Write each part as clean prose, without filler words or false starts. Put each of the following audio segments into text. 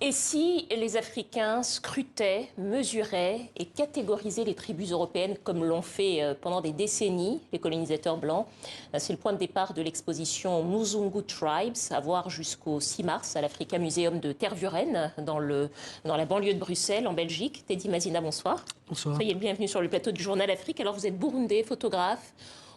Et si les Africains scrutaient, mesuraient et catégorisaient les tribus européennes comme l'ont fait pendant des décennies les colonisateurs blancs? C'est le point de départ de l'exposition Muzungu Tribes, à voir jusqu'au 6 mars à l'Africa Museum de Tervuren, dans la banlieue de Bruxelles, en Belgique. Teddy Mazina, bonsoir. Bonsoir. Soyez le bienvenu sur le plateau du Journal Afrique. Alors vous êtes burundais, photographe,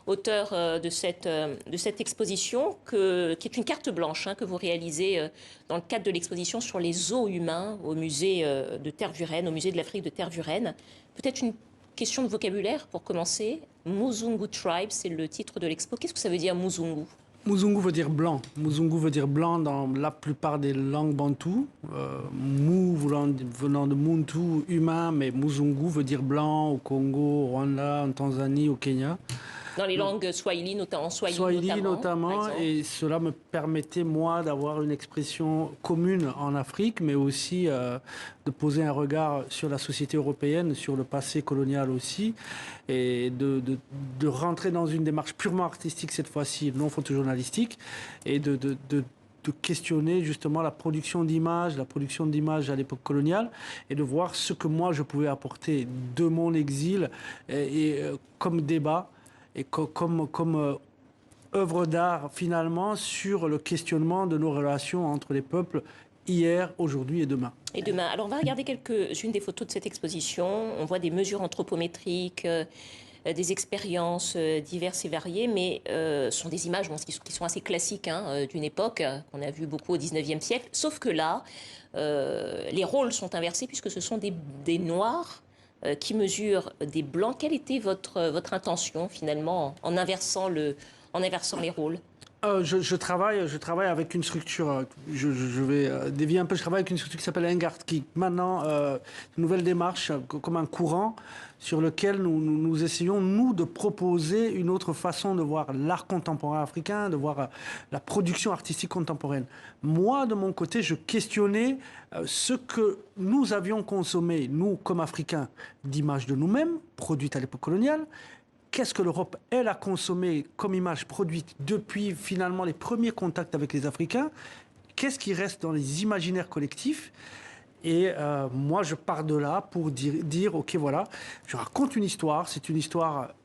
auteur de cette exposition, qui est une carte blanche que vous réalisez dans le cadre de l'exposition sur les os humains au musée de Tervuren, au musée de l'Afrique de Tervuren. Peut-être une question de vocabulaire pour commencer. Muzungu Tribe, c'est le titre de l'expo. Qu'est-ce que ça veut dire, Muzungu? Muzungu veut dire blanc. Muzungu veut dire blanc dans la plupart des langues bantoues. Venant de Muntu, humain, mais Muzungu veut dire blanc au Congo, au Rwanda, en Tanzanie, au Kenya. Dans les langues swahili, Swahili notamment, et cela me permettait, moi, d'avoir une expression commune en Afrique, mais aussi de poser un regard sur la société européenne, sur le passé colonial aussi, et de rentrer dans une démarche purement artistique cette fois-ci, non photojournalistique, et de questionner justement la production d'images à l'époque coloniale, et de voir ce que moi je pouvais apporter de mon exil, comme débat, et comme œuvre d'art finalement sur le questionnement de nos relations entre les peuples hier, aujourd'hui et demain. Et demain. Alors on va regarder quelques-unes des photos de cette exposition. On voit des mesures anthropométriques, des expériences diverses et variées, mais ce sont des images qui sont assez classiques d'une époque qu'on a vu beaucoup au 19e siècle. Sauf que là, les rôles sont inversés puisque ce sont des Noirs qui mesure des blancs. Quelle était votre intention finalement en inversant les rôles? Je travaille avec une structure, je vais dévier un peu, je travaille avec une structure qui s'appelle Engart, qui maintenant, une nouvelle démarche, comme un courant, sur lequel nous essayons, nous, de proposer une autre façon de voir l'art contemporain africain, de voir la production artistique contemporaine. Moi, de mon côté, je questionnais ce que nous avions consommé, nous, comme Africains, d'images de nous-mêmes, produites à l'époque coloniale. Qu'est-ce que l'Europe, elle, a consommé comme image produite depuis finalement les premiers contacts avec les Africains? Qu'est-ce qui reste dans les imaginaires collectifs? Et moi, je pars de là pour dire, ok, voilà, je raconte une histoire. C'est une histoire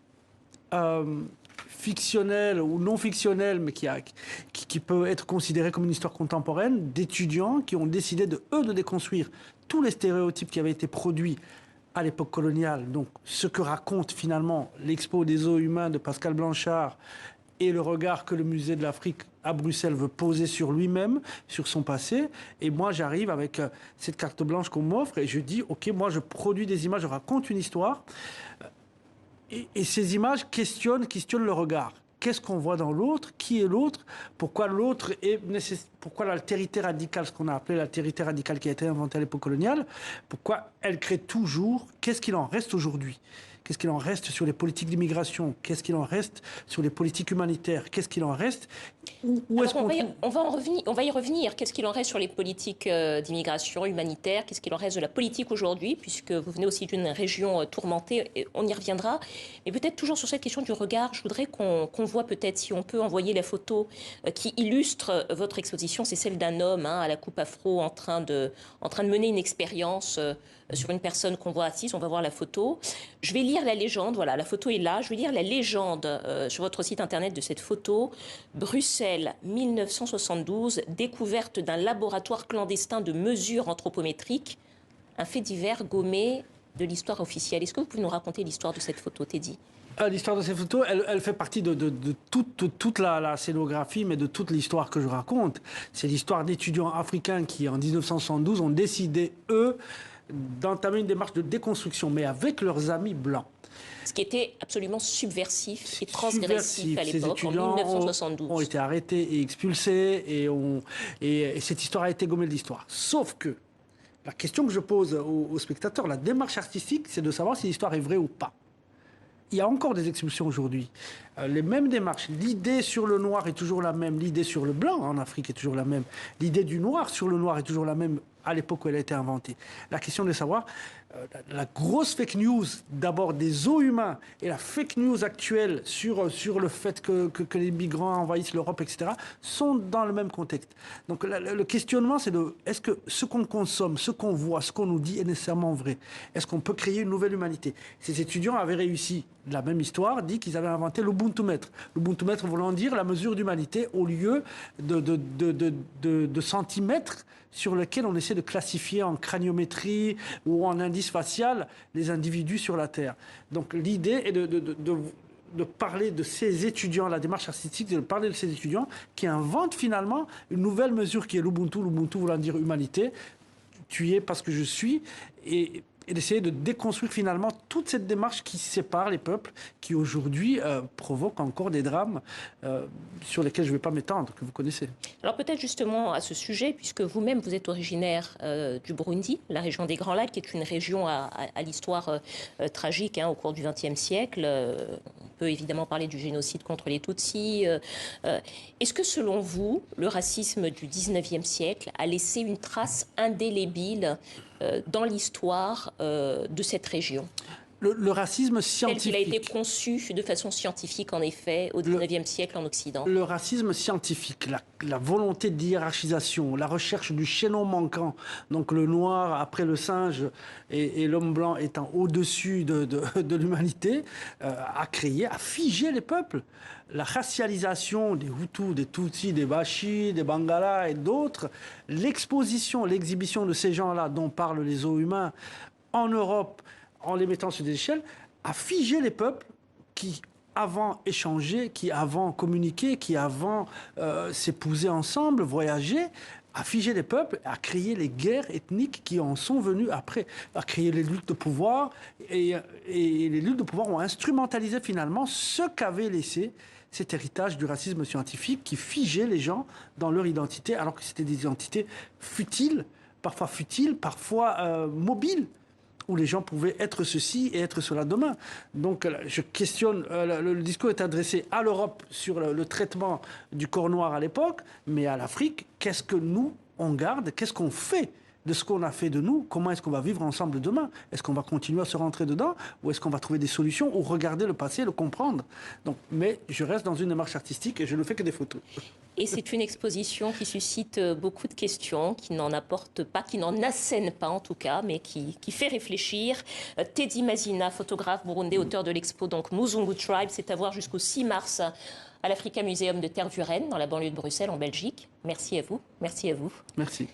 fictionnelle ou non fictionnelle, mais qui peut être considérée comme une histoire contemporaine, d'étudiants qui ont décidé de déconstruire tous les stéréotypes qui avaient été produits à l'époque coloniale. Donc, ce que raconte finalement l'expo des os humains de Pascal Blanchard et le regard que le musée de l'Afrique à Bruxelles veut poser sur lui-même, sur son passé. Et moi, j'arrive avec cette carte blanche qu'on m'offre et je dis, OK, moi, je produis des images, je raconte une histoire. Et ces images questionnent le regard. Qu'est-ce qu'on voit dans l'autre? Qui est l'autre? Pourquoi l'autre est nécessaire? Pourquoi l'altérité radicale, ce qu'on a appelé l'altérité radicale qui a été inventée à l'époque coloniale, pourquoi elle crée toujours? Qu'est-ce qu'il en reste aujourd'hui? Qu'est-ce qu'il en reste sur les politiques d'immigration? Qu'est-ce qu'il en reste sur les politiques humanitaires? Qu'est-ce qu'il en reste? On va y revenir. Qu'est-ce qu'il en reste sur les politiques d'immigration humanitaire? Qu'est-ce qu'il en reste de la politique aujourd'hui? Puisque vous venez aussi d'une région tourmentée, et on y reviendra. Mais peut-être toujours sur cette question du regard, je voudrais qu'on voit peut-être, si on peut envoyer la photo qui illustre votre exposition. C'est celle d'un homme à la coupe afro en train de mener une expérience sur une personne qu'on voit assise. On va voir la photo. Je vais lire la légende. Voilà, la photo est là. Je vais lire la légende sur votre site internet de cette photo. Bruxelles, 1972, découverte d'un laboratoire clandestin de mesures anthropométriques. Un fait divers gommé de l'histoire officielle. Est-ce que vous pouvez nous raconter l'histoire de cette photo, Teddy? L'histoire de cette photo, elle fait partie de toute la scénographie, mais de toute l'histoire que je raconte. C'est l'histoire d'étudiants africains qui, en 1972, ont décidé, eux, d'entamer une démarche de déconstruction, mais avec leurs amis blancs. Ce qui était absolument subversif et transgressif à l'époque, en 1972. Ont été arrêtés et expulsés, et cette histoire a été gommée de l'histoire. Sauf que, la question que je pose aux spectateurs, la démarche artistique, c'est de savoir si l'histoire est vraie ou pas. Il y a encore des expulsions aujourd'hui. les mêmes démarches. L'idée sur le noir est toujours la même, l'idée sur le blanc en Afrique est toujours la même, l'idée du noir sur le noir est toujours la même à l'époque où elle a été inventée. La question de savoir, la grosse fake news d'abord des os humains et la fake news actuelle sur le fait que les migrants envahissent l'Europe, etc., sont dans le même contexte. Donc le questionnement, c'est de est-ce que ce qu'on consomme, ce qu'on voit, ce qu'on nous dit est nécessairement vrai? Est-ce qu'on peut créer une nouvelle humanité? Ces étudiants avaient réussi la même histoire, dit qu'ils avaient inventé l'Ubuntu-mètre. L'Ubuntu-mètre voulant dire la mesure d'humanité au lieu de centimètres sur lequel on essaie de classifier en craniométrie ou en indice facial les individus sur la Terre. Donc l'idée est de parler de ces étudiants, la démarche artistique, de parler de ces étudiants qui inventent finalement une nouvelle mesure qui est l'Ubuntu voulant dire humanité, tu es parce que je suis, et d'essayer de déconstruire finalement toute cette démarche qui sépare les peuples, qui aujourd'hui provoque encore des drames sur lesquels je ne vais pas m'étendre, que vous connaissez. Alors peut-être justement à ce sujet, puisque vous-même vous êtes originaire du Burundi, la région des Grands Lacs, qui est une région à l'histoire tragique au cours du XXe siècle. On peut évidemment parler du génocide contre les Tutsis. Est-ce que selon vous, le racisme du XIXe siècle a laissé une trace indélébile dans l'histoire de cette région? Le racisme scientifique. Tel qu'il a été conçu de façon scientifique, en effet, au XIXe siècle en Occident. Le racisme scientifique, la volonté de hiérarchisation, la recherche du chaînon manquant, donc le noir après le singe et l'homme blanc étant au-dessus de l'humanité, a figé les peuples. La racialisation des Hutus, des Tutsis, des Bachis, des Bangalas et d'autres, l'exposition, l'exhibition de ces gens-là dont parlent les os humains en Europe, en les mettant sur des échelles, a figé les peuples qui avant échanger, qui avant communiquer, qui avant s'épouser ensemble, voyager, a figé les peuples, a créé les guerres ethniques qui en sont venues après, a créé les luttes de pouvoir, et les luttes de pouvoir ont instrumentalisé finalement ce qu'avait laissé cet héritage du racisme scientifique qui figeait les gens dans leur identité, alors que c'était des identités futiles, parfois mobiles, où les gens pouvaient être ceci et être cela demain. Donc je questionne, le discours est adressé à l'Europe sur le traitement du corps noir à l'époque, mais à l'Afrique, qu'est-ce que nous, on garde, qu'est-ce qu'on fait de ce qu'on a fait de nous, comment est-ce qu'on va vivre ensemble demain? Est-ce qu'on va continuer à se rentrer dedans ou est-ce qu'on va trouver des solutions ou regarder le passé, le comprendre? Donc, mais je reste dans une démarche artistique et je ne fais que des photos. Et c'est une exposition qui suscite beaucoup de questions, qui n'en apporte pas, qui n'en assène pas en tout cas, mais qui fait réfléchir. Teddy Mazina, photographe burundais, auteur de l'expo donc Muzungu Tribe, c'est à voir jusqu'au 6 mars à l'Africa Museum de Tervuren, dans la banlieue de Bruxelles, en Belgique. Merci à vous. Merci à vous. Merci.